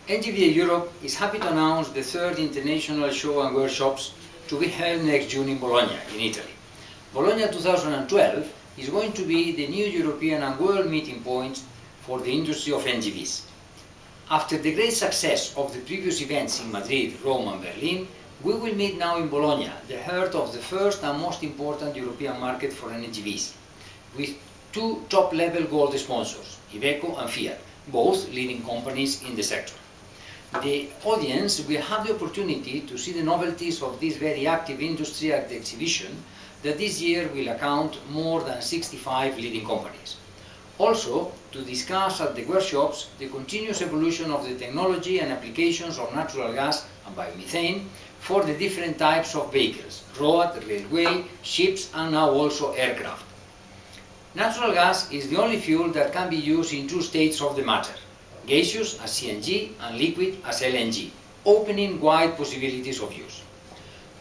NGVA Europe is happy to announce the third international show and workshops to be held next June in Bologna, in Italy. Bologna 2012 is going to be the new European and world meeting point for the industry of NGVs. After the great success of the previous events in Madrid, Rome and Berlin, we will meet now in Bologna, the heart of the first and most important European market for NGVs, with two top-level gold sponsors, Iveco and Fiat, both leading companies in the sector. The audience will have the opportunity to see the novelties of this very active industry at the exhibition that this year will account more than 65 leading companies. Also, to discuss at the workshops the continuous evolution of the technology and applications of natural gas and biomethane for the different types of vehicles, road, railway, ships and now also aircraft. Natural gas is the only fuel that can be used in two states of the matter, gaseous as CNG and liquid as LNG, opening wide possibilities of use.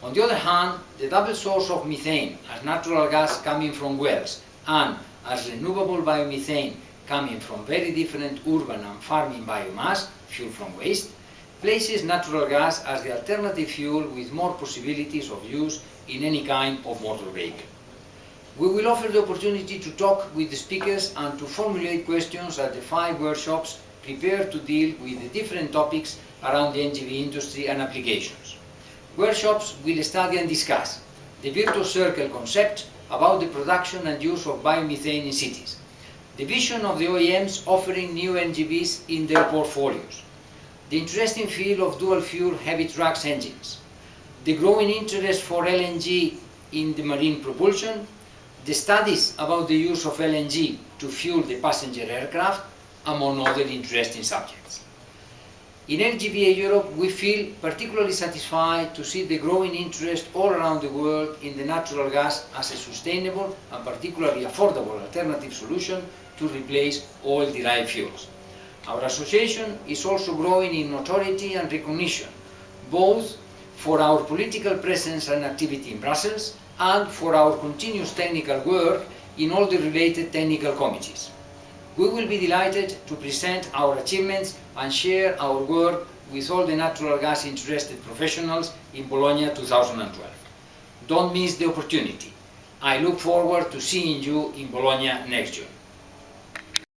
On the other hand, the double source of methane as natural gas coming from wells and as renewable biomethane coming from very different urban and farming biomass, fuel from waste, places natural gas as the alternative fuel with more possibilities of use in any kind of motor vehicle. We will offer the opportunity to talk with the speakers and to formulate questions at the 5 workshops prepared to deal with the different topics around the NGV industry and applications. Workshops will study and discuss the virtuous circle concept about the production and use of biomethane in cities, the vision of the OEMs offering new NGVs in their portfolios, the interesting field of dual-fuel heavy trucks engines, the growing interest for LNG in the marine propulsion, the studies about the use of LNG to fuel the passenger aircraft, among other interesting subjects. In NGVA Europe, we feel particularly satisfied to see the growing interest all around the world in the natural gas as a sustainable and particularly affordable alternative solution to replace oil-derived fuels. Our association is also growing in notoriety and recognition, both for our political presence and activity in Brussels and for our continuous technical work in all the related technical committees. We will be delighted to present our achievements and share our work with all the natural gas interested professionals in Bologna 2012. Don't miss the opportunity. I look forward to seeing you in Bologna next June.